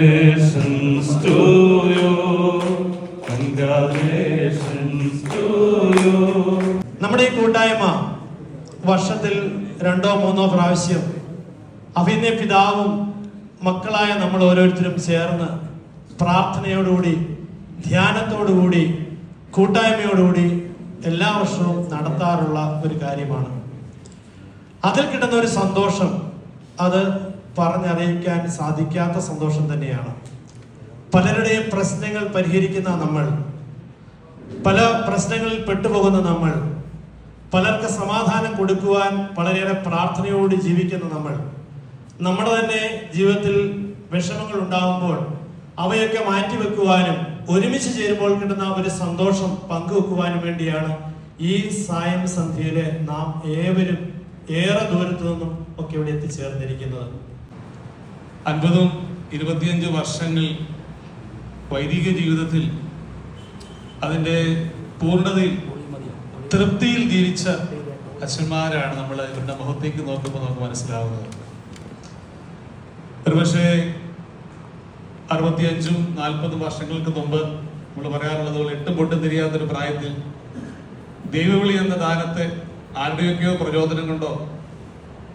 Congratulations to you. Congratulations to you. നമ്മുടെ ഈ കൂട്ടായ്മ വർഷത്തിൽ 2-3 പ്രാവശ്യം അഭിനയ പിതാവും മക്കളായ നമ്മൾ ഓരോരുത്തരും ചേർന്ന് പ്രാർത്ഥനയോടുകൂടി ധ്യാനത്തോടുകൂടി കൂട്ടായ്മയോടുകൂടി എല്ലാ വർഷവും നടത്താറുള്ള ഒരു കാര്യമാണ്. അതിൽ കിട്ടുന്ന ഒരു സന്തോഷം അത് പറഞ്ഞറിയിക്കാൻ സാധിക്കാത്ത സന്തോഷം തന്നെയാണ്. പലരുടെയും പ്രശ്നങ്ങൾ പരിഹരിക്കുന്ന നമ്മൾ, പല പ്രശ്നങ്ങളിൽ പെട്ടുപോകുന്ന നമ്മൾ, പലർക്ക് സമാധാനം കൊടുക്കുവാൻ വളരെയേറെ പ്രാർത്ഥനയോട് ജീവിക്കുന്ന നമ്മൾ, നമ്മുടെ തന്നെ ജീവിതത്തിൽ വിഷമങ്ങൾ ഉണ്ടാകുമ്പോൾ അവയൊക്കെ മാറ്റിവെക്കുവാനും ഒരുമിച്ച് ചേരുമ്പോൾ കിട്ടുന്ന ഒരു സന്തോഷം പങ്കുവെക്കുവാനും വേണ്ടിയാണ് ഈ സായം സന്ധ്യയിലെ നാം ഏവരും ഏറെ ദൂരത്തു നിന്നും ഒക്കെ ഇവിടെ എത്തിച്ചേർന്നിരിക്കുന്നത്. 50-25 വർഷങ്ങൾ വൈദിക ജീവിതത്തിൽ അതിൻ്റെ പൂർണ്ണതയിൽ തൃപ്തിയിൽ ജീവിച്ച അച്ഛന്മാരാണ് നമ്മൾ ഇവരുടെ മുഖത്തേക്ക് നോക്കുമ്പോൾ നമുക്ക് മനസ്സിലാവുന്നത്. ഒരുപക്ഷെ 65-40 വർഷങ്ങൾക്ക് മുമ്പ് നമ്മൾ പറയാറുള്ളത് പോലെ 8 പൊട്ടും തിരിയാത്തൊരു പ്രായത്തിൽ ദൈവവിളി എന്ന ദാനത്തെ ആരുടെയൊക്കെയോ പ്രചോദനം കൊണ്ടോ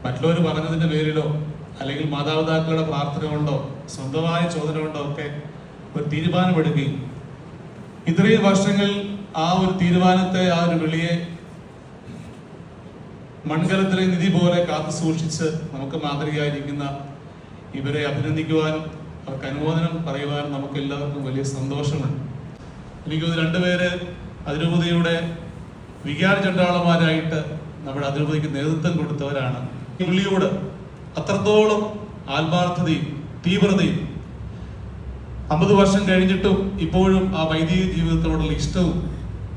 മറ്റുള്ളവർ പറഞ്ഞതിന്റെ പേരിലോ അല്ലെങ്കിൽ മാതാപിതാക്കളുടെ പ്രാർത്ഥന കൊണ്ടോ സ്വന്തമായ ചോദന കൊണ്ടോ ഒക്കെ ഒരു തീരുമാനമെടുക്കുകയും ഇത്രയും വർഷങ്ങൾ ആ ഒരു തീരുമാനത്തെ, ആ ഒരു വിളിയെ മൺകലത്തിലെ നിധി പോലെ കാത്തു സൂക്ഷിച്ച് നമുക്ക് മാതൃകയായിരിക്കുന്ന ഇവരെ അഭിനന്ദിക്കുവാനും അവർക്ക് അനുമോദനം പറയുവാനും നമുക്ക് എല്ലാവർക്കും വലിയ സന്തോഷമുണ്ട്. എനിക്ക് 2 പേര് അതിരൂപതയുടെ വികാര ചണ്ടാളന്മാരായിട്ട് നമ്മുടെ അതിരൂപതയ്ക്ക് നേതൃത്വം കൊടുത്തവരാണ്. ഈ വിളിയോട് അത്രത്തോളം ആത്മാർത്ഥതയും തീവ്രതയും 50 വർഷം കഴിഞ്ഞിട്ടും ഇപ്പോഴും ആ വൈദിക ജീവിതത്തോടുള്ള ഇഷ്ടവും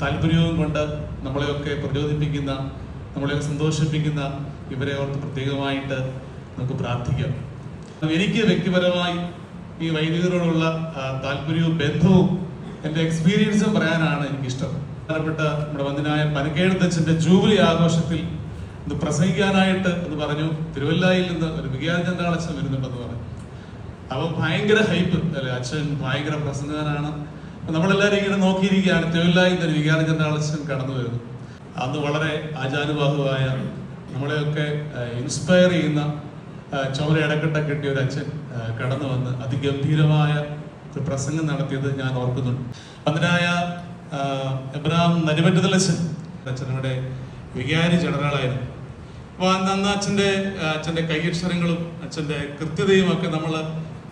താല്പര്യവും കൊണ്ട് നമ്മളെയൊക്കെ പ്രചോദിപ്പിക്കുന്ന, നമ്മളെയൊക്കെ സന്തോഷിപ്പിക്കുന്ന ഇവരെ ഓർത്ത് പ്രത്യേകമായിട്ട് നമുക്ക് പ്രാർത്ഥിക്കാം. എനിക്ക് വ്യക്തിപരമായി ഈ വൈദികരോടുള്ള താല്പര്യവും ബന്ധവും എൻ്റെ എക്സ്പീരിയൻസും പറയാനാണ് എനിക്കിഷ്ടം. പ്രധാനപ്പെട്ട നമ്മുടെ വന്ദനായ പനക്കേഴത്തച്ഛൻ്റെ ജൂബിലി ആഘോഷത്തിൽ ഇത് പ്രസംഗിക്കാനായിട്ട് എന്ന് പറഞ്ഞു തിരുവല്ലായിൽ നിന്ന് ഒരു വികാരചന്ദ്രാളച്ഛൻ വരുന്നുണ്ടെന്ന് പറഞ്ഞു. അപ്പം ഭയങ്കര ഹൈപ്പ് അല്ലെ, അച്ഛൻ ഭയങ്കര പ്രസംഗനാണ്. നമ്മളെല്ലാവരും ഇങ്ങനെ നോക്കിയിരിക്കുകയാണ്, തിരുവല്ലായിൽ നിന്ന് ഒരു വികാരചന്ദ്രാളച്ഛൻ കടന്നു വരുന്നു. അന്ന് വളരെ ആചാനുബാഹുവായ നമ്മളെയൊക്കെ ഇൻസ്പയർ ചെയ്യുന്ന ചോര ഇടക്കെട്ട കെട്ടിയ ഒരു അച്ഛൻ കടന്നു വന്ന് അതിഗംഭീരമായ ഒരു പ്രസംഗം നടത്തിയത് ഞാൻ ഓർക്കുന്നുണ്ട്. അതിനായ എബ്രഹാം നരിമറ്റതലച്ഛൻ അച്ഛനവിടെ വികാരി ജനറലായിരുന്നു. അപ്പോൾ അന്ന് അച്ഛൻ്റെ കൈയക്ഷരങ്ങളും അച്ഛൻ്റെ കൃത്യതയും ഒക്കെ നമ്മൾ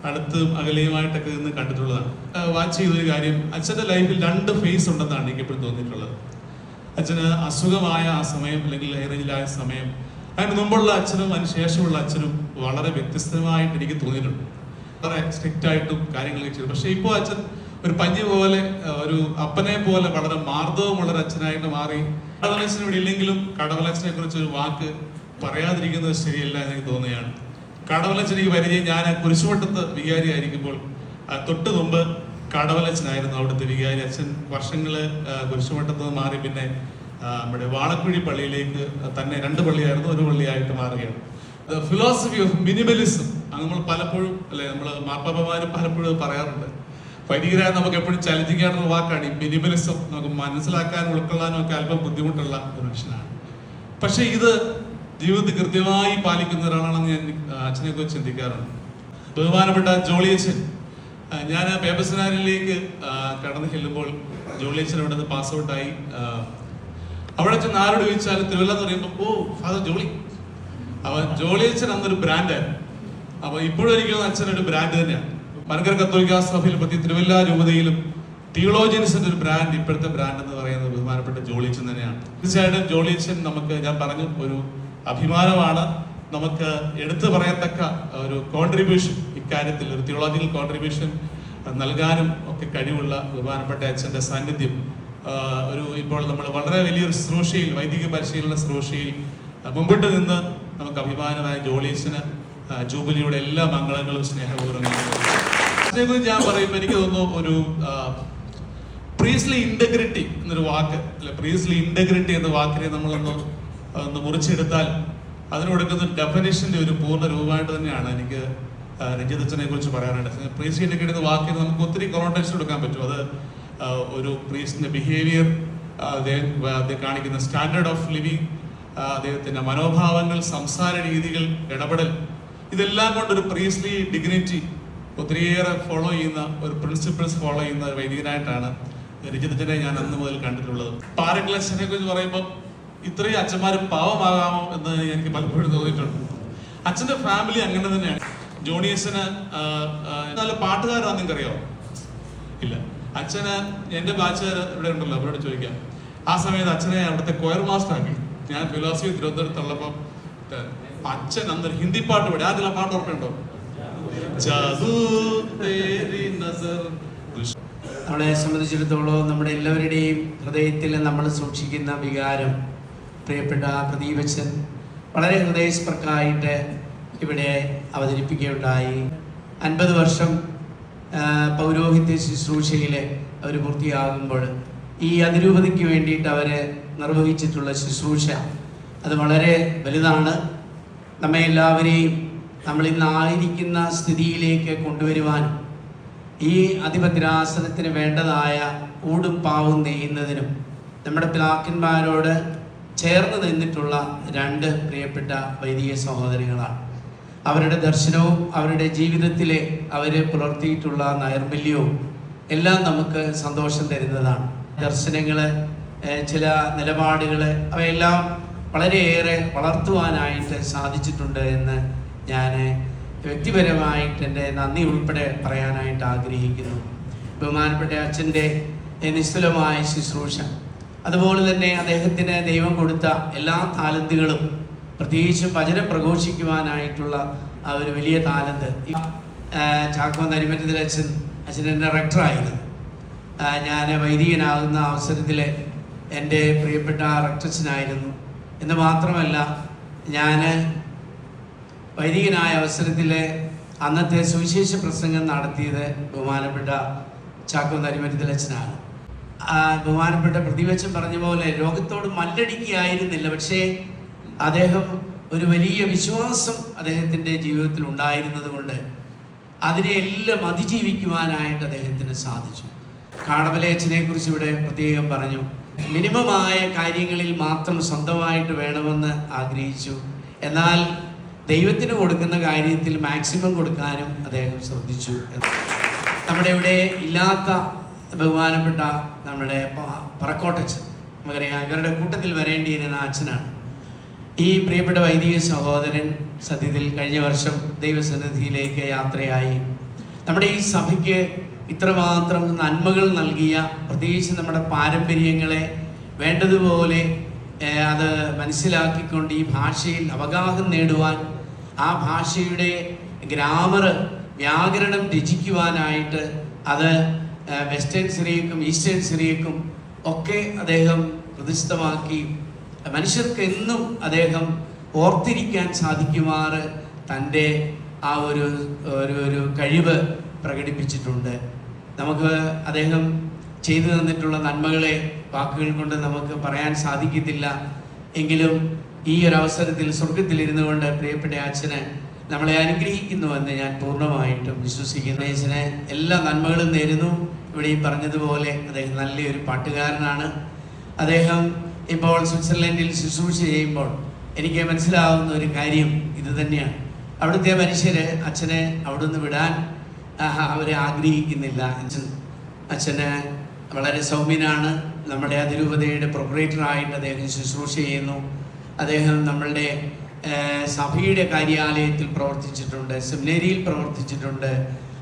അടുത്തും അകലെയുമായിട്ടൊക്കെ നിന്ന് കണ്ടിട്ടുള്ളതാണ്. വാച്ച് ചെയ്തൊരു കാര്യം, അച്ഛൻ്റെ ലൈഫിൽ 2 ഫേസ് ഉണ്ടെന്നാണ് എനിക്ക് എപ്പോഴും തോന്നിയിട്ടുള്ളത്. അച്ഛന് അസുഖമായ ആ സമയം അല്ലെങ്കിൽ ഹൈറേഞ്ചിലായ സമയം, അതിന് മുമ്പുള്ള അച്ഛനും അതിന് ശേഷമുള്ള അച്ഛനും വളരെ വ്യത്യസ്തമായിട്ട് എനിക്ക് തോന്നിയിട്ടുണ്ട്. വളരെ സ്ട്രിക്റ്റ് ആയിട്ടും കാര്യങ്ങളൊക്കെ ചെയ്തു. പക്ഷെ ഇപ്പോൾ അച്ഛൻ ഒരു പഞ്ഞി പോലെ, ഒരു അപ്പനെ പോലെ വളരെ മാർദ്ദവമുള്ളൊരു അച്ഛനായിട്ട് മാറി. കടവലച്ഛൻ ഇവിടെ ഇല്ലെങ്കിലും കടവലച്ഛനെ കുറിച്ച് ഒരു വാക്ക് പറയാതിരിക്കുന്നത് ശരിയല്ല എന്ന് എനിക്ക് തോന്നുകയാണ്. കടവലച്ഛനിക്ക് പരിചയം ഞാൻ കുരിശുവട്ടത്ത് വികാരി ആയിരിക്കുമ്പോൾ തൊട്ട് മുമ്പ് കടവലച്ഛനായിരുന്നു അവിടുത്തെ വികാരി. അച്ഛൻ വർഷങ്ങള് കുരിശുവട്ടത്ത് നിന്ന് മാറി പിന്നെ നമ്മുടെ വാളക്കുഴി പള്ളിയിലേക്ക് തന്നെ 2 പള്ളിയായിരുന്നു, ഒരു പള്ളിയായിട്ട് മാറുകയാണ്. ഫിലോസഫി ഓഫ് മിനിമലിസം നമ്മൾ പലപ്പോഴും അല്ലെ, നമ്മൾ മാർപ്പാപ്പമാര് പലപ്പോഴും പറയാറുണ്ട്. വൈദികരായ നമുക്ക് എപ്പോഴും ചലഞ്ചിങ് ആയിട്ടുള്ള വാക്കാണ് ഈ മിനിമലിസം. നമുക്ക് മനസ്സിലാക്കാനും ഉൾക്കൊള്ളാനും ഒക്കെ അല്പം ബുദ്ധിമുട്ടുള്ള ഒരു മനുഷ്യനാണ്. പക്ഷെ ഇത് ജീവിതത്തിൽ കൃത്യമായി പാലിക്കുന്ന ഒരാളാണെന്ന് ഞാൻ അച്ഛനെ കുറിച്ച് ചിന്തിക്കാറുണ്ട്. ബഹുമാനപ്പെട്ട ജോളിയച്ഛൻ, ഞാൻ പേപ്പസനാരിലേക്ക് കടന്നു ചെല്ലുമ്പോൾ ജോളിയച്ഛൻ അവിടെ നിന്ന് പാസ് ഔട്ടായി. അവിടെ ചെന്ന് ആരോട് ചോദിച്ചാൽ തിരുവല്ല എന്ന് പറയുമ്പോൾ ഓ ഫാദർ ജോളി. അവൻ ജോളിയച്ഛൻ അന്നൊരു ബ്രാൻഡായിരുന്നു. അപ്പൊ ഇപ്പോഴും എനിക്ക് അച്ഛനൊരു ബ്രാൻഡ് തന്നെയാണ്. മലങ്കര കത്തോലിക്കാ സഭയിൽ പ്രതി തിരുവല്ല രൂപതയിലും തിയോളജിയൻസിന്റെ ഒരു ബ്രാൻഡ്, ഇപ്പോഴത്തെ ബ്രാൻഡ് എന്ന് പറയുന്നത് ബഹുമാനപ്പെട്ട ജോളിയച്ഛൻ തന്നെയാണ്. തീർച്ചയായിട്ടും ജോളിയച്ഛൻ നമുക്ക്, ഞാൻ പറഞ്ഞു, ഒരു അഭിമാനമാണ്. നമുക്ക് എടുത്തു പറയത്തക്ക ഒരു കോൺട്രിബ്യൂഷൻ ഇക്കാര്യത്തിൽ, ഒരു തിയോളജിക്കൽ കോൺട്രിബ്യൂഷൻ നൽകാനും ഒക്കെ കഴിവുള്ള ബഹുമാനപ്പെട്ട അച്ഛൻ്റെ സാന്നിധ്യം ഇപ്പോൾ നമ്മൾ വളരെ വലിയൊരു ശുശ്രൂഷയിൽ, വൈദിക പരിശീലന ശുശ്രൂഷയിൽ മുമ്പിട്ട് നിന്ന് നമുക്ക് അഭിമാനമായ ജോളിയച്ഛന് ജൂബിലിയുടെ എല്ലാ മംഗളങ്ങളും സ്നേഹപൂർവ്വം അതിനെക്കുറിച്ച് ഞാൻ പറയുമ്പോൾ എനിക്ക് തോന്നുന്നു ഒരു പ്രീസ്ലി ഇന്റഗ്രിറ്റി എന്നൊരു വാക്ക് അല്ലെ, പ്രീസ്ലി ഇന്റഗ്രിറ്റി എന്ന വാക്കിനെ നമ്മളൊന്ന് മുറിച്ചെടുത്താൽ അതിന് കൊടുക്കുന്ന ഡെഫിനിഷന്റെ ഒരു പൂർണ്ണ രൂപമായിട്ട് തന്നെയാണ് എനിക്ക് രഞ്ജിത്ത് അച്ഛനെ കുറിച്ച് പറയാനായിട്ട്. പ്രീസ്റ്റിന്റെ കിട്ടുന്ന വാക്കിൽ നമുക്ക് ഒത്തിരി കൊണോട്ടേഷൻ എടുക്കാൻ പറ്റും. അത് ഒരു പ്രീസ്റ്റിന്റെ ബിഹേവിയർ, അദ്ദേഹം കാണിക്കുന്ന സ്റ്റാൻഡേർഡ് ഓഫ് ലിവിങ്, അദ്ദേഹത്തിന്റെ മനോഭാവങ്ങൾ, സംസാര രീതികൾ, ഇടപെടൽ, ഇതെല്ലാം കൊണ്ട് ഒരു പ്രീസ്ലി ഡിഗ്നിറ്റി ഒത്തിരിയേറെ ഫോളോ ചെയ്യുന്ന, ഒരു പ്രിൻസിപ്പിൾസ് ഫോളോ ചെയ്യുന്ന ഒരു വൈദികനായിട്ടാണ് രഞ്ജിത്തിനെ ഞാൻ അന്ന് മുതൽ കണ്ടിട്ടുള്ളത്. പാരക്ലച്ചനെ കുറിച്ച് പറയുമ്പോൾ ഇത്രയും അച്ഛന്മാർ പാവമാകാമോ എന്ന് എനിക്ക് പലപ്പോഴും തോന്നിയിട്ടുണ്ട്. അച്ഛന്റെ ഫാമിലി അങ്ങനെ തന്നെയാണ്. ജോണിയച്ചന് നല്ല പാട്ടുകാരാന്ന് നിങ്ങൾക്കറിയാമോ? ഇല്ല. അച്ഛന് എൻ്റെ ബാച്ച് ഇവിടെ ഉണ്ടല്ലോ, അവരോട് ചോദിക്കാം. ആ സമയത്ത് അച്ഛനെ അവിടുത്തെ കൊയർ മാസ്റ്റർ ആക്കി. ഞാൻ ഫിലോസഫി തിരുവനന്തപുരത്തുള്ളപ്പം അച്ഛൻ അന്നൊരു ഹിന്ദി പാട്ട് പാടി. ആദ്യം പാട്ട് ഓർമ്മയുണ്ടോ? നമ്മളെ സംബന്ധിച്ചിടത്തോളം നമ്മുടെ എല്ലാവരുടെയും ഹൃദയത്തിൽ നമ്മൾ സൂക്ഷിക്കുന്ന വികാരം പ്രിയപ്പെട്ട പ്രദീപച്ചൻ വളരെ ഹൃദയസ്പർക്കായിട്ട് ഇവിടെ അവതരിപ്പിക്കുകയുണ്ടായി. 50 വർഷം പൗരോഹിത്യ ശുശ്രൂഷയിൽ അവർ പൂർത്തിയാകുമ്പോൾ ഈ അതിരൂപതയ്ക്ക് വേണ്ടിയിട്ട് അവർ നിർവഹിച്ചിട്ടുള്ള ശുശ്രൂഷ അത് വളരെ വലുതാണ്. നമ്മെ എല്ലാവരെയും നമ്മൾ ഇന്നായിരിക്കുന്ന സ്ഥിതിയിലേക്ക് കൊണ്ടുവരുവാനും ഈ അധിപതിരാസനത്തിന് വേണ്ടതായ ഊടും പാവും നെയ്യുന്നതിനും നമ്മുടെ പിതാക്കന്മാരോട് ചേർന്ന് നിന്നിട്ടുള്ള 2 പ്രിയപ്പെട്ട വൈദിക സഹോദരങ്ങളാണ്. അവരുടെ ദർശനവും അവരുടെ ജീവിതത്തിലെ അവർ പുലർത്തിയിട്ടുള്ള നൈർമല്യവും എല്ലാം നമുക്ക് സന്തോഷം തരുന്നതാണ്. ദർശനങ്ങൾ, ചില നിലപാടുകൾ, അവയെല്ലാം വളരെയേറെ വളർത്തുവാനായിട്ട് സാധിച്ചിട്ടുണ്ട് എന്ന് ഞാൻ വ്യക്തിപരമായിട്ട് എൻ്റെ നന്ദി ഉൾപ്പെടെ പറയാനായിട്ട് ആഗ്രഹിക്കുന്നു. ബഹുമാനപ്പെട്ട അച്ഛൻ്റെ നിസ്തുലമായ ശുശ്രൂഷ, അതുപോലെ തന്നെ അദ്ദേഹത്തിന് ദൈവം കൊടുത്ത എല്ലാ താലന്തുകളും, പ്രത്യേകിച്ച് വചനം പ്രഘോഷിക്കുവാനായിട്ടുള്ള ആ ഒരു വലിയ താലന്ത്. ചാക്കോ നരിമറ്റത്തിൽ അച്ഛൻ്റെ റെക്ടറായിരുന്നു. ഞാൻ വൈദികനാകുന്ന അവസരത്തിൽ എൻ്റെ പ്രിയപ്പെട്ട റെക്ടറച്ഛനായിരുന്നു. എന്ന് മാത്രമല്ല, ഞാൻ വൈദികനായ അവസരത്തിൽ അന്നത്തെ സുവിശേഷ പ്രസംഗം നടത്തിയത് ബഹുമാനപ്പെട്ട ചാക്കോ നരിമറ്റത്തിൽ അച്ഛനാണ്. ബഹുമാനപ്പെട്ട പ്രതിവച്ചൻ പറഞ്ഞ പോലെ ലോകത്തോട് മല്ലടിക്കുകയായിരുന്നില്ല, പക്ഷേ അദ്ദേഹം ഒരു വലിയ വിശ്വാസം അദ്ദേഹത്തിൻ്റെ ജീവിതത്തിൽ ഉണ്ടായിരുന്നത് കൊണ്ട് അതിനെയെല്ലാം അതിജീവിക്കുവാനായിട്ട് അദ്ദേഹത്തിന് സാധിച്ചു. കാടവലയച്ചനെ കുറിച്ച് ഇവിടെ പ്രത്യേകം പറഞ്ഞു. മിനിമമായ കാര്യങ്ങളിൽ മാത്രം സ്വന്തമായിട്ട് വേണമെന്ന് ആഗ്രഹിച്ചു. എന്നാൽ ദൈവത്തിന് കൊടുക്കുന്ന കാര്യത്തിൽ മാക്സിമം കൊടുക്കാനും അദ്ദേഹം ശ്രദ്ധിച്ചു. നമ്മുടെ ഇവിടെ ഇല്ലാത്ത ബഹുമാനപ്പെട്ട നമ്മുടെ പറക്കോട്ടച്ചൻ, നമുക്കറിയാം, ഇവരുടെ കൂട്ടത്തിൽ വരേണ്ടിയിരുന്ന അച്ഛനാണ്. ഈ പ്രിയപ്പെട്ട വൈദിക സഹോദരൻ സത്യത്തിൽ കഴിഞ്ഞ വർഷം ദൈവസന്നിധിയിലേക്ക് യാത്രയായി. നമ്മുടെ ഈ സഭയ്ക്ക് ഇത്രമാത്രം നന്മകൾ നൽകിയ, പ്രത്യേകിച്ച് നമ്മുടെ പാരമ്പര്യങ്ങളെ വേണ്ടതുപോലെ അത് മനസ്സിലാക്കിക്കൊണ്ട് ഈ ഭാഷയിൽ അവഗാഹം നേടുവാൻ, ആ ഭാഷയുടെ ഗ്രാമർ, വ്യാകരണം രചിക്കുവാനായിട്ട് അത് വെസ്റ്റേൺ സിറിയക്കും ഈസ്റ്റേൺ സിറിയക്കും ഒക്കെ അദ്ദേഹം പ്രതിഷ്ഠമാക്കി മനുഷ്യർക്ക് എന്നും അദ്ദേഹം ഓർത്തിരിക്കാൻ സാധിക്കുമാറ് തൻ്റെ ആ ഒരു കഴിവ് പ്രകടിപ്പിച്ചിട്ടുണ്ട്. നമുക്ക് അദ്ദേഹം ചെയ്തു തന്നിട്ടുള്ള നന്മകളെ വാക്കുകൾ കൊണ്ട് നമുക്ക് പറയാൻ സാധിക്കത്തില്ല. എങ്കിലും ഈ ഒരു അവസരത്തിൽ സ്വർഗത്തിലിരുന്നു കൊണ്ട് പ്രിയപ്പെട്ട അച്ഛന് നമ്മളെ അനുഗ്രഹിക്കുന്നുവെന്ന് ഞാൻ പൂർണ്ണമായിട്ടും വിശ്വസിക്കുന്നു. അച്ഛന് എല്ലാ നന്മകളും നേരുന്നു. ഇവിടെ ഈ പറഞ്ഞതുപോലെ അദ്ദേഹം നല്ലൊരു പാട്ടുകാരനാണ്. അദ്ദേഹം ഇപ്പോൾ സ്വിറ്റ്സർലൻഡിൽ ശുശ്രൂഷ ചെയ്യുമ്പോൾ എനിക്ക് മനസ്സിലാവുന്ന ഒരു കാര്യം ഇത് തന്നെയാണ്. അവിടുത്തെ മനുഷ്യർ അച്ഛനെ അവിടുന്ന് വിടാൻ അവരെ ആഗ്രഹിക്കുന്നില്ല. അച്ഛന് വളരെ സൗമ്യനാണ്. നമ്മുടെ അതിരൂപതയുടെ പ്രൊപ്പറേറ്ററായിട്ട് അദ്ദേഹം ശുശ്രൂഷ ചെയ്യുന്നു. അദ്ദേഹം നമ്മളുടെ സഭയുടെ കാര്യാലയത്തിൽ പ്രവർത്തിച്ചിട്ടുണ്ട്, സെമിനറിയിൽ പ്രവർത്തിച്ചിട്ടുണ്ട്,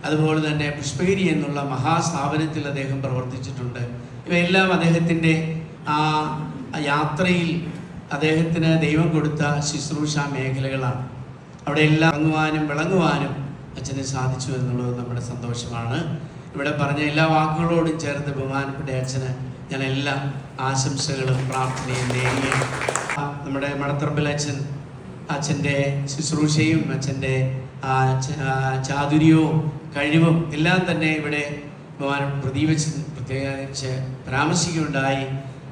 അതുപോലെ തന്നെ പുഷ്പഗിരി എന്നുള്ള മഹാസ്ഥാപനത്തിൽ അദ്ദേഹം പ്രവർത്തിച്ചിട്ടുണ്ട്. ഇവയെല്ലാം അദ്ദേഹത്തിൻ്റെ ആ യാത്രയിൽ അദ്ദേഹത്തിന് ദൈവം കൊടുത്ത ശുശ്രൂഷ മേഖലകളാണ്. അവിടെ എല്ലാം വിളങ്ങുവാനും അച്ഛന് സാധിച്ചു എന്നുള്ളത് നമ്മുടെ സന്തോഷമാണ്. ഇവിടെ പറഞ്ഞ എല്ലാ വാക്കുകളോടും ചേർത്ത് ബഹുമാനപ്പെട്ട അച്ഛന് ഞാൻ എല്ലാ ആശംസകളും പ്രാർത്ഥനയും നേരുകയും നമ്മുടെ മടത്തറമ്പിൽ അച്ഛൻ്റെ ശുശ്രൂഷയും അച്ഛൻ്റെ ചാതുര്യവും കഴിവും എല്ലാം തന്നെ ഇവിടെ ബഹുമാനപ്പെട്ട പ്രദീപച്ചൻ പ്രത്യേകിച്ച് പരാമർശിക്കുകയുണ്ടായി.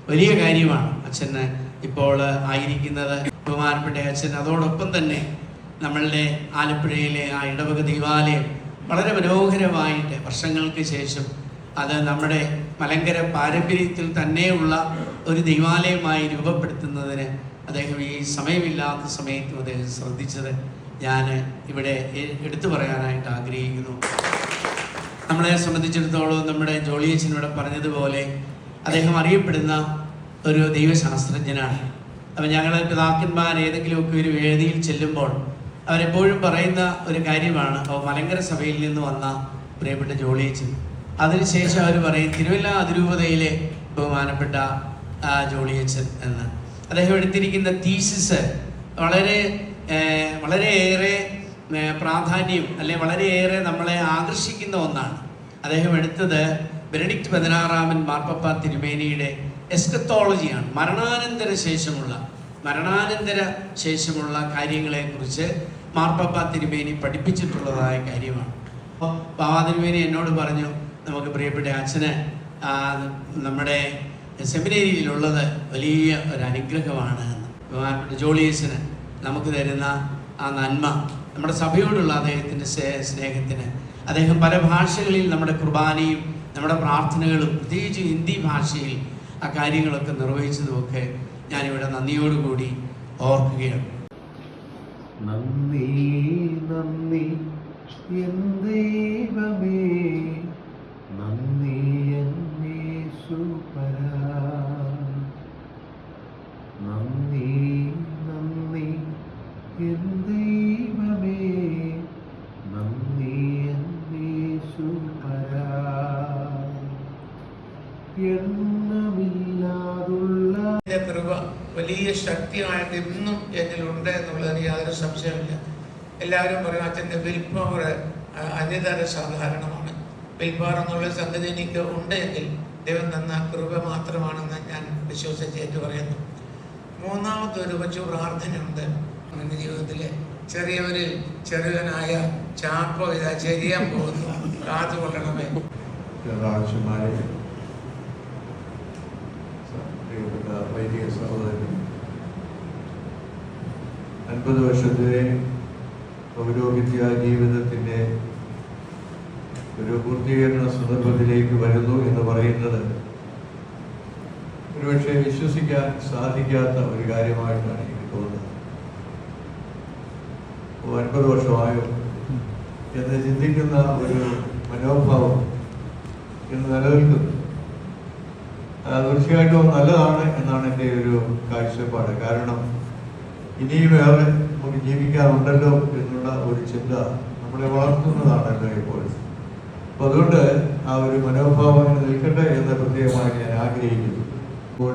വലിയ കാര്യമാണ് അച്ഛന് ഇപ്പോൾ ആയിരിക്കുന്നത്. ബഹുമാനപ്പെട്ട അച്ഛൻ അതോടൊപ്പം തന്നെ നമ്മളുടെ ആലപ്പുഴയിലെ ആ ഇടവക ദേവാലയം വളരെ മനോഹരമായിട്ട് വർഷങ്ങൾക്ക് ശേഷം അത് നമ്മുടെ മലങ്കര പാരമ്പര്യത്തിൽ തന്നെയുള്ള ഒരു ദേവാലയമായി രൂപപ്പെടുത്തുന്നതിന് അദ്ദേഹം ഈ സമയമില്ലാത്ത സമയത്തും അദ്ദേഹം ശ്രദ്ധിച്ചത് ഞാൻ ഇവിടെ എടുത്തു പറയാനായിട്ട് ആഗ്രഹിക്കുന്നു. നമ്മളെ സംബന്ധിച്ചിടത്തോളം നമ്മുടെ ജോളിയച്ചനോട് പറഞ്ഞതുപോലെ അദ്ദേഹം അറിയപ്പെടുന്ന ഒരു ദൈവശാസ്ത്രജ്ഞനാണ്. അപ്പം ഞങ്ങൾ പിതാക്കന്മാർ ഏതെങ്കിലുമൊക്കെ ഒരു വേദിയിൽ ചെല്ലുമ്പോൾ അവരെപ്പോഴും പറയുന്ന ഒരു കാര്യമാണ്, അപ്പോൾ മലങ്കര സഭയിൽ നിന്ന് വന്ന പ്രിയപ്പെട്ട ജോളിയച്ചൻ. അതിനുശേഷം അവർ പറയും തിരുവല്ല അതിരൂപതയിലെ ബഹുമാനപ്പെട്ട ജോളിയച്ചൻ എന്ന്. അദ്ദേഹം എടുത്തിരിക്കുന്ന തീസിസ് വളരെയേറെ പ്രാധാന്യം അല്ലെ വളരെയേറെ നമ്മളെ ആകർഷിക്കുന്ന ഒന്നാണ്. അദ്ദേഹം എടുത്തത് ബെനഡിക്റ്റ് 16 മാർപ്പാപ്പ തിരുമേനിയുടെ എസ്കത്തോളജിയാണ്. മരണാനന്തര ശേഷമുള്ള കാര്യങ്ങളെക്കുറിച്ച് മാർപ്പാപ്പ തിരുമേനി പഠിപ്പിച്ചിട്ടുള്ളതായ കാര്യമാണ്. ബാബാ തിരുമേനി എന്നോട് പറഞ്ഞു, നമുക്ക് പ്രിയപ്പെട്ട അച്ഛന് നമ്മുടെ സെമിനേരിയിലുള്ളത് വലിയ ഒരു അനുഗ്രഹമാണ് എന്ന്. ബഹുമാനപ്പെട്ട ജോളിയച്ചന് നമുക്ക് തരുന്ന ആ നന്മ, നമ്മുടെ സഭയോടുള്ള അദ്ദേഹത്തിൻ്റെ സ്നേഹത്തിന് അദ്ദേഹം പല ഭാഷകളിൽ നമ്മുടെ കുർബാനയും നമ്മുടെ പ്രാർത്ഥനകളും പ്രത്യേകിച്ച് ഹിന്ദി ഭാഷയിൽ ആ കാര്യങ്ങളൊക്കെ നിർവഹിച്ചതുമൊക്കെ ഞാനിവിടെ നന്ദിയോടുകൂടി ഓർക്കുകയാണ്. നന്ദി നന്ദി എൻ ദൈവമേ, നന്ദി യേശുപരാ, നന്ദി നന്ദി എൻ ദൈവമേ, നന്ദി യേശുപരാ. എണ്ണമില്ലാതുള്ള കൃപ വലിയ ശക്തിയായിട്ട് ഇന്നും എന്നിലുണ്ട് എന്നുള്ളതിന് യാതൊരു സംശയമില്ല. എല്ലാവരും പറയും അച്ഛൻ്റെ വിൽ പവർ അന്യതര സാധാരണമാണ്. വിൽ പവർ എന്നുള്ള സംഗതി എനിക്ക് ഉണ്ട് എങ്കിൽ ദൈവം തന്ന കൃപ മാത്രമാണെന്ന് ഞാൻ വിശ്വസിച്ചേറ്റ് പറയുന്നു. മൂന്നാമതൊരു കൊച്ചു പ്രാർത്ഥനയുണ്ട്. എൻ്റെ ജീവിതത്തിലെ ചെറിയവരിൽ ചെറിയവനായ ചാപ്പോ ഇതാ ചെയ്യാൻ പോകുന്നു, കാത്തുകൊള്ളണമേ. വൈദിക സഹോദരൻ 50 വർഷത്തെ പൗരോഹിത്യ ജീവിതത്തിൻ്റെ ഒരു പൂർത്തീകരണ സന്ദർഭത്തിലേക്ക് വരുന്നു എന്ന് പറയുന്നത് ഒരുപക്ഷെ വിശ്വസിക്കാൻ സാധിക്കാത്ത ഒരു കാര്യമായിട്ടാണ് എനിക്ക് തോന്നുന്നത്. 50 വർഷമായോ എന്ന് ചിന്തിക്കുന്ന ഒരു മനോഭാവം ഇന്ന് നിലനിൽക്കുന്നു. തീർച്ചയായിട്ടും നല്ലതാണ് എന്നാണ് എൻ്റെ ഒരു കാഴ്ചപ്പാട്. കാരണം ഇനിയും ഏറെ നമുക്ക് ജീവിക്കാറുണ്ടല്ലോ എന്നുള്ള ഒരു ചിന്ത നമ്മളെ വളർത്തുന്നതാണല്ലോ ഇപ്പോൾ. അപ്പോൾ അതുകൊണ്ട് ആ ഒരു മനോഭാവം അങ്ങനെ നിൽക്കട്ടെ എന്ന് പ്രത്യേകമായി ഞാൻ ആഗ്രഹിക്കുന്നു. ഇപ്പോൾ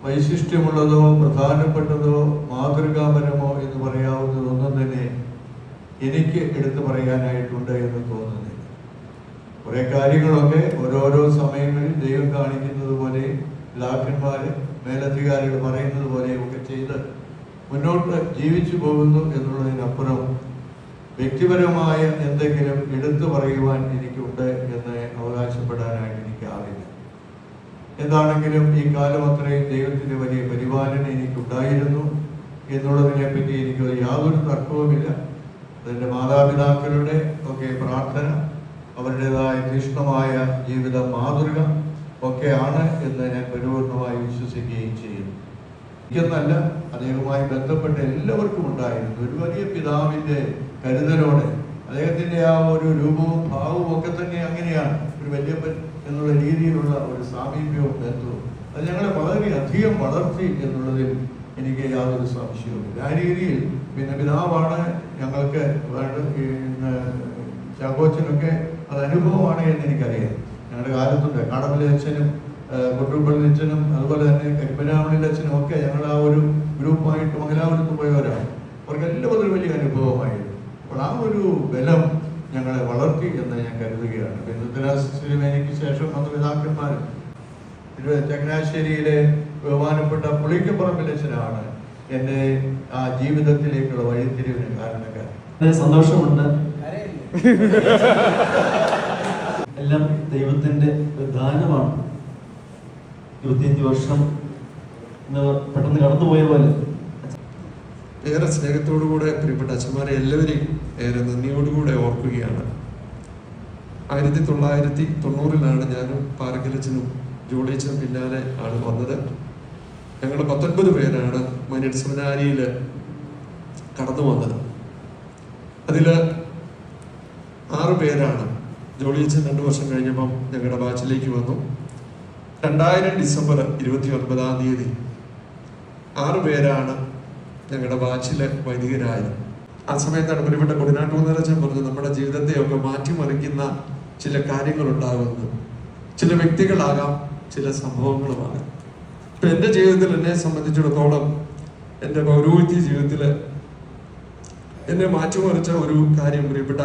വൈശിഷ്ട്യമുള്ളതോ പ്രധാനപ്പെട്ടതോ മാതൃകാപരമോ എന്ന് പറയാവുന്നതൊന്നും തന്നെ എനിക്ക് എടുത്തു പറയാനായിട്ടുണ്ട് എന്ന് തോന്നുന്നില്ല. കുറേ കാര്യങ്ങളൊക്കെ ഓരോരോ സമയങ്ങളിൽ ദൈവം കാണിക്കുന്നത് പോലെ ലാഖന്മാർ മേലധികാരികൾ പറയുന്നത് പോലെയൊക്കെ ചെയ്ത് മുന്നോട്ട് ജീവിച്ചു പോകുന്നു എന്നുള്ളതിനപ്പുറം വ്യക്തിപരമായ എന്തെങ്കിലും എടുത്തു പറയുവാൻ എനിക്കുണ്ട് എന്ന് അവകാശപ്പെടാനായിട്ട് എനിക്കാവില്ല. എന്താണെങ്കിലും ഈ കാലം അത്രയും ദൈവത്തിൻ്റെ വലിയ പരിപാലന എനിക്കുണ്ടായിരുന്നു എന്നുള്ളതിനെ പറ്റി എനിക്ക് യാതൊരു തർക്കവുമില്ല. അതിൻ്റെ മാതാപിതാക്കളുടെ ഒക്കെ പ്രാർത്ഥന, അവരുടേതായ തീക്ഷ്ണമായ ജീവിത മാതൃക ഒക്കെയാണ് എന്ന് ഞാൻ പരിപൂർണമായി വിശ്വസിക്കുകയും ചെയ്യുന്നു. എനിക്കെന്നല്ല, അദ്ദേഹവുമായി ബന്ധപ്പെട്ട എല്ലാവർക്കും ഉണ്ടായിരുന്നു ഒരു വലിയ പിതാവിൻ്റെ കരുതലോടെ. അദ്ദേഹത്തിൻ്റെ ആ ഒരു രൂപവും ഭാവവും ഒക്കെ തന്നെ അങ്ങനെയാണ്, ഒരു വല്യപ്പൻ എന്നുള്ള രീതിയിലുള്ള ഒരു സാമീപ്യവും ബന്ധവും. അത് ഞങ്ങളെ വളരെയധികം വളർത്തി എന്നുള്ളതിൽ എനിക്ക് യാതൊരു സംശയവുമില്ല. ആ രീതിയിൽ പിന്നെ പിതാവാണ് ഞങ്ങൾക്ക് ചാക്കോച്ചനൊക്കെ അത് അനുഭവമാണ് എന്ന് എനിക്കറിയാം. ഞങ്ങളുടെ കാലത്തുണ്ട് കടമലി അച്ഛനും കൊട്ടുപള്ളി അച്ഛനും അതുപോലെ തന്നെ കരിപ്പനാമണി അച്ഛനും ഒക്കെ ഞങ്ങൾ ആ ഒരു ഗ്രൂപ്പായിട്ട് മംഗലാപുരത്ത് പോയവരാണ്. അവർക്ക് എല്ലാവരും ഒരു വലിയ അനുഭവമായിരുന്നു. അപ്പോൾ ആ ഒരു ബലം ഞങ്ങളെ വളർത്തി എന്ന് ഞാൻ കരുതുകയാണ്. എനിക്ക് ശേഷം വന്ന പിതാക്കന്മാർ ചങ്ങനാശ്ശേരിയിലെ ബഹുമാനപ്പെട്ട പുളിക്കപ്പറമ്പിൽ അച്ഛനാണ് എൻ്റെ ആ ജീവിതത്തിലേക്കുള്ള വഴിത്തിരിവിന് കാരണക്കാരൻ. സന്തോഷമുണ്ട്. എല്ലാം ദൈവത്തിൻ്റെ ദാനമാണ്. 25 വർഷം പെട്ടെന്ന് കടന്നുപോയ പോലെ ഏറെ സ്നേഹത്തോടുകൂടെ പ്രിയപ്പെട്ട അച്ഛന്മാരെ എല്ലാവരെയും ഏറെ നന്ദിയോടുകൂടെ ഓർക്കുകയാണ്. 1990 ഞാനും പാറക്കലച്ചനും ജോളിയച്ചനും പിന്നാലെ ആണ് വന്നത്. ഞങ്ങൾ 19 പേരാണ് മൈനർ സെമിനാരിയിൽ കടന്നു വന്നത്. അതിൽ 6 പേരാണ് ജോളിയച്ചൻ 2 വർഷം കഴിഞ്ഞപ്പം ഞങ്ങളുടെ ബാച്ചിലേക്ക് വന്നു. 2000 ഡിസംബർ 29 6 പേരാണ് ഞങ്ങളുടെ ബാച്ചിലെ വൈദികരായത്. ആ സമയത്താണ് പ്രിയപ്പെട്ട കൊടിനാട്ടുകുന്നരച്ചൻ പറഞ്ഞു, നമ്മുടെ ജീവിതത്തെയൊക്കെ മാറ്റിമറിക്കുന്ന ചില കാര്യങ്ങളുണ്ടാകുന്നു. ചില വ്യക്തികളാകാം, ചില സംഭവങ്ങളുമാകാം. ഇപ്പം എൻ്റെ ജീവിതത്തിൽ എന്നെ സംബന്ധിച്ചിടത്തോളം എൻ്റെ പൗരോഹിത്യ ജീവിതത്തിൽ എന്നെ മാറ്റിമറിച്ച ഒരു കാര്യം പ്രിയപ്പെട്ട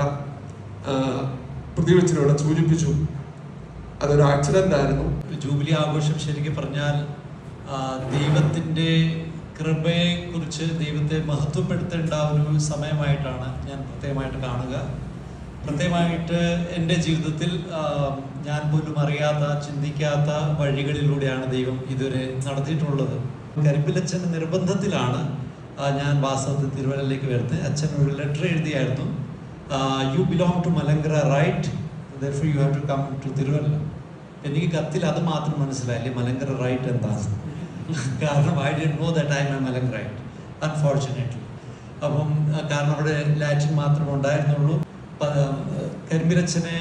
പ്രതിവച്ചനോട് സൂചിപ്പിച്ചു. അതൊരു ആക്സിഡന്റ് ആയിരുന്നു. ജൂബിലി ആഘോഷം ശരിക്കും പറഞ്ഞാൽ ദൈവത്തിൻ്റെ കൃപയെക്കുറിച്ച് ദൈവത്തെ മഹത്വപ്പെടുത്തേണ്ട ഒരു സമയമായിട്ടാണ് ഞാൻ പ്രത്യേകമായിട്ട് കാണുക. പ്രത്യേകമായിട്ട് എൻ്റെ ജീവിതത്തിൽ ഞാൻ പോലും അറിയാത്ത, ചിന്തിക്കാത്ത വഴികളിലൂടെയാണ് ദൈവം ഇതുവരെ നടത്തിയിട്ടുള്ളത്. കരിമ്പിലച്ഛൻ്റെ നിർബന്ധത്തിലാണ് ഞാൻ വാസ്തവത്തിൽ തിരുവല്ലയിലേക്ക് വരുന്നത്. അച്ഛൻ ഒരു ലെറ്റർ എഴുതിയായിരുന്നു, you belong to Malankara right, therefore you have to come to Thiruvalla. എനിക്ക് കത്തിൽ അത് മാത്രം മനസ്സിലായില്ലേ മലങ്കര റൈറ്റ് എന്താണ്. കാരണം I didn't know that I am a Malankarite, unfortunately. അപ്പം കാരണം അവിടെ ലാറ്റിൻ മാത്രമേ ഉണ്ടായിരുന്നുള്ളൂ. കരിമ്പിലച്ഛനെ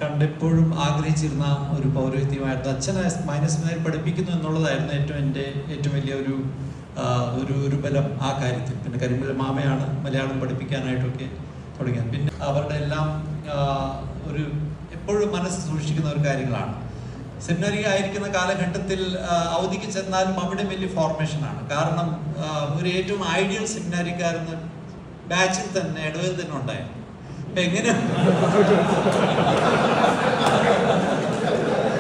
കണ്ടെപ്പോഴും ആഗ്രഹിച്ചിരുന്ന ഒരു പൗരോഹിത്യമായിരുന്നു. അച്ഛനെ മൈനസ് പഠിപ്പിക്കുന്നു എന്നുള്ളതായിരുന്നു എൻ്റെ ഏറ്റവും വലിയ ഒരു ബലം ആ കാര്യത്തിൽ. പിന്നെ കരിമ്പില മാമയാണ് മലയാളം പഠിപ്പിക്കാനായിട്ടൊക്കെ തുടങ്ങിയത്. പിന്നെ അവരുടെ എല്ലാം ഒരു എപ്പോഴും മനസ്സ് സൂക്ഷിക്കുന്ന ഒരു കാര്യങ്ങളാണ്. സെമിനറി ആയിരിക്കുന്ന കാലഘട്ടത്തിൽ അവധിക്ക് ചെന്നാലും അവിടെ വലിയ ഫോർമേഷനാണ്. കാരണം ഒരു ഏറ്റവും ഐഡിയൽ സെമിനാരിക്കാരെന്ന് ബാച്ചിൽ തന്നെ ഇടവേൽ തന്നെ ഉണ്ടായിരുന്നു. അപ്പൊ എങ്ങനെ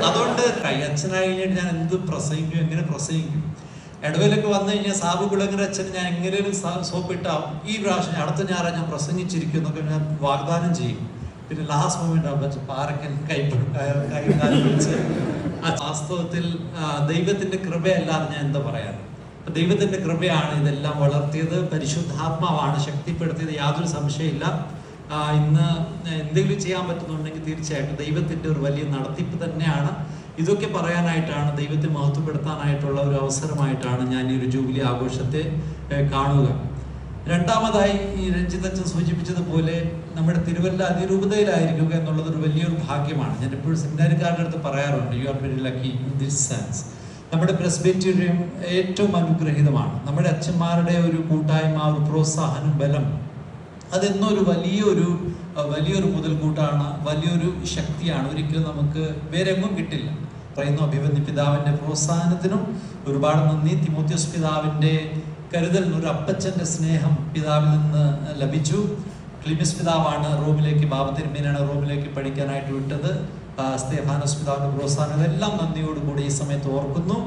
അതുകൊണ്ട് അച്ഛനായി കഴിഞ്ഞിട്ട് ഞാൻ എന്ത് പ്രസംഗിക്കും, എങ്ങനെ പ്രസംഗിക്കും. ഇടവേലൊക്കെ വന്നു കഴിഞ്ഞാൽ സാബു കുളങ്ങര അച്ഛന് ഞാൻ എങ്ങനെയും സോപ്പിട്ടാവും, ഈ പ്രാവശ്യം അടുത്ത ഞായറാഴ്ച ഞാൻ പ്രസംഗിച്ചിരിക്കും എന്നൊക്കെ ഞാൻ വാഗ്ദാനം ചെയ്യും. പിന്നെ ലാസ്റ്റ് മൊമെന്റ് ആകുമ്പോൾ പാറക്കൻ കൈകാലം വെച്ച് വാസ്തവത്തിൽ ദൈവത്തിന്റെ കൃപയല്ലാതെ ഞാൻ എന്താ പറയാൻ. ദൈവത്തിന്റെ കൃപയാണ് ഇതെല്ലാം വളർത്തിയത്, പരിശുദ്ധാത്മാവാണ് ശക്തിപ്പെടുത്തിയത്, യാതൊരു സംശയമില്ല. ഇന്ന് എന്തെങ്കിലും ചെയ്യാൻ പറ്റുന്നുണ്ടെങ്കിൽ തീർച്ചയായിട്ടും ദൈവത്തിന്റെ ഒരു വലിയ നടത്തിപ്പ് തന്നെയാണ്. ഇതൊക്കെ പറയാനായിട്ടാണ്, ദൈവത്തെ മഹത്വപ്പെടുത്താനായിട്ടുള്ള ഒരു അവസരമായിട്ടാണ് ഞാൻ ഈ ഒരു ജൂബിലി ആഘോഷത്തെ കാണുക. രണ്ടാമതായി ഈ രഞ്ജിതച്ഛൻ സൂചിപ്പിച്ചതുപോലെ നമ്മുടെ തിരുവല്ല അതിരൂപതയിലായിരിക്കുക എന്നുള്ളത് ഒരു വലിയൊരു ഭാഗ്യമാണ്. ഞാൻ എപ്പോഴും സെമിനാരിക്കാരുടെ അടുത്ത് പറയാറുണ്ട്, you are very lucky in this sense. നമ്മുടെ പ്രസ്ബിറ്റേറിയം ഏറ്റവും അനുഗ്രഹീതമാണ്. നമ്മുടെ അച്ഛന്മാരുടെ ഒരു കൂട്ടായ്മ, ഒരു പ്രോത്സാഹനം, ബലം, അതെന്നും ഒരു വലിയൊരു മുതൽക്കൂട്ടാണ്, വലിയൊരു ശക്തിയാണ്. ഒരിക്കലും നമുക്ക് വേറെ എങ്ങും കിട്ടില്ല. പറയുന്നു അഭിവന്യ പിതാവിൻ്റെ പ്രോത്സാഹനത്തിനും ഒരുപാട് നന്ദി. തിമോത്തിയോസ് പിതാവിൻ്റെ കരുതലിന്, ഒരു അപ്പച്ചൻ്റെ സ്നേഹം പിതാവിൽ നിന്ന് ലഭിച്ചു. ക്ലിമിസ് പിതാവാണ് റോമിലേക്ക്, ബാബ തിരുമേനാണ് റോമിലേക്ക് പഠിക്കാനായിട്ട് വിട്ടത്. സ്തേഫാനോസ് പിതാവിൻ്റെ പ്രോത്സാഹനം, ഇതെല്ലാം നന്ദിയോടുകൂടി ഈ സമയത്ത് ഓർക്കുന്നു.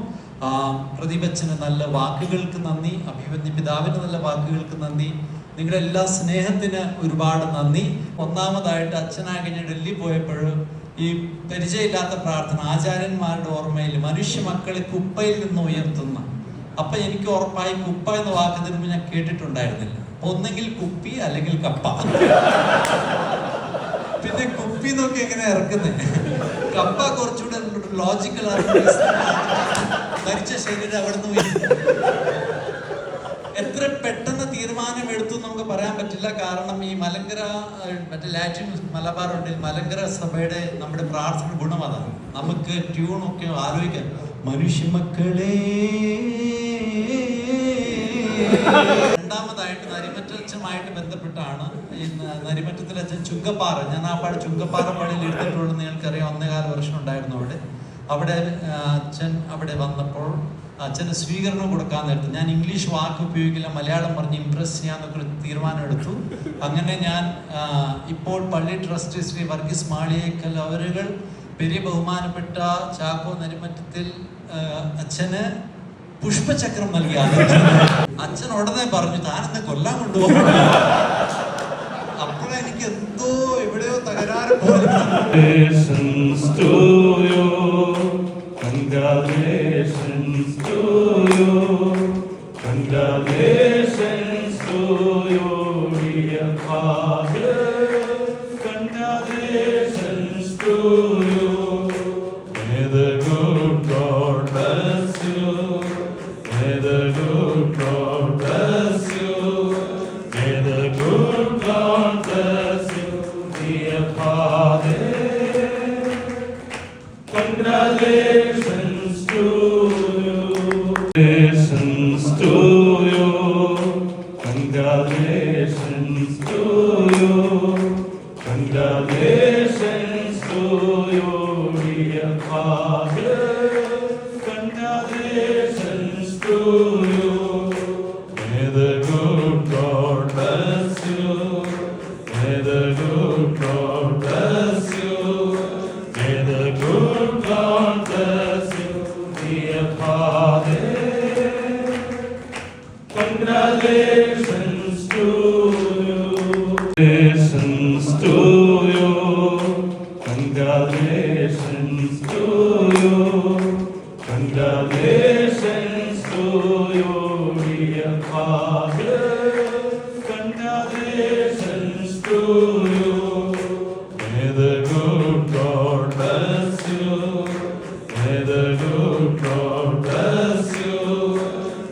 പ്രതിപച്ചന് നല്ല വാക്കുകൾക്ക് നന്ദി, അഭിവന്യ പിതാവിന് നല്ല വാക്കുകൾക്ക് നന്ദി, നിങ്ങളുടെ എല്ലാ സ്നേഹത്തിന് ഒരുപാട് നന്ദി. ഒന്നാമതായിട്ട് അച്ഛനായി കഴിഞ്ഞ് ഡൽഹി പോയപ്പോൾ ഈ പരിചയമില്ലാത്ത പ്രാർത്ഥന, ആചാര്യന്മാരുടെ ഓർമ്മയിൽ മനുഷ്യ മക്കളെ കുപ്പയിൽ നിന്ന് ഉയർത്തുന്ന, അപ്പൊ എനിക്ക് ഉറപ്പായി കുപ്പ എന്ന വാക്ക് മുമ്പ് ഞാൻ കേട്ടിട്ടുണ്ടായിരുന്നില്ല. ഒന്നെങ്കിൽ കുപ്പി അല്ലെങ്കിൽ കപ്പ. പിന്നെ കുപ്പി നോക്കി എങ്ങനെ ഇറക്കുന്നത്, കപ്പ കുറച്ചുകൂടെ ലോജിക്കൽ ആണ്. മരിച്ച ശരീരം അവിടെ നിന്ന് എത്ര പെട്ടെന്ന് തീരുമാനം എടുത്തു നമുക്ക് പറയാൻ പറ്റില്ല. കാരണം ഈ മലങ്കര മറ്റേ ലാറ്റിൻ മലബാറുണ്ട്, മലങ്കര സഭയുടെ നമ്മുടെ പ്രാർത്ഥന ഗുണം അതാണ്. നമുക്ക് ട്യൂണൊക്കെ ആലോചിക്കാൻ, മനുഷ്യമക്കളെ. രണ്ടാമതായിട്ട് നരിമറ്റച്ഛനുമായിട്ട് ബന്ധപ്പെട്ടാണ് ഈ നരിമറ്റത്തിലെ അച്ഛൻ ചുങ്കപ്പാറ, ഞാൻ ആ പാട് ചുങ്കപ്പാറ പള്ളിയിൽ എടുത്തിട്ടുള്ളത് നിങ്ങൾക്കറിയാം. 1.25 വർഷം ഉണ്ടായിരുന്നു അവിടെ. അച്ഛൻ അവിടെ വന്നപ്പോൾ അച്ഛന് സ്വീകരണം കൊടുക്കാൻ നേരത്ത് ഞാൻ ഇംഗ്ലീഷ് വാക്ക് ഉപയോഗിക്കില്ല, മലയാളം പറഞ്ഞ് ഇംപ്രസ് ചെയ്യാന്നൊക്കെ ഒരു തീരുമാനം എടുത്തു. അങ്ങനെ ഞാൻ ഇപ്പോൾ പള്ളി ട്രസ്റ്റി ശ്രീ വർഗീസ് മാളിയേക്കൽ അവരുകൾ പെരിയ ബഹുമാനപ്പെട്ട ചാക്കോ നരിമറ്റത്തിൽ അച്ഛന് പുഷ്പചക്രം നൽകി. അച്ഛൻ ഉടനെ പറഞ്ഞു, താനെന്ന് കൊല്ലാൻ കൊണ്ടുപോകും. അപ്പോഴെനിക്ക് എന്തോ എവിടെയോ തകരാറ് പോലെ. Congratulations to you. Congratulations Father. Congratulations to you. Congratulations to you. Congratulations to you. Congratulations to you, dear Father. Congratulations to you. May the good God bless you. May the good God bless you. May the good God bless you, dear Father. Congratulations to you. Congratulations to you. Congratulations to you. Congratulations to you, dear Father. Congratulations to you. May the good God bless you. May the good God bless you.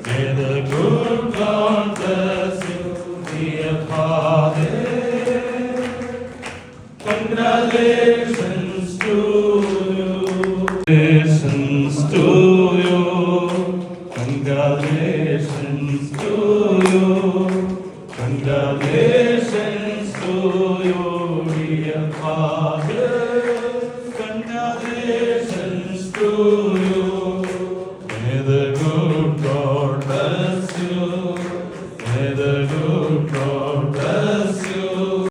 May the good God bless you, dear Father. Congratulations to you. Congratulations to you. Congratulations to you. Congratulations to you, dear Father. Congratulations to you.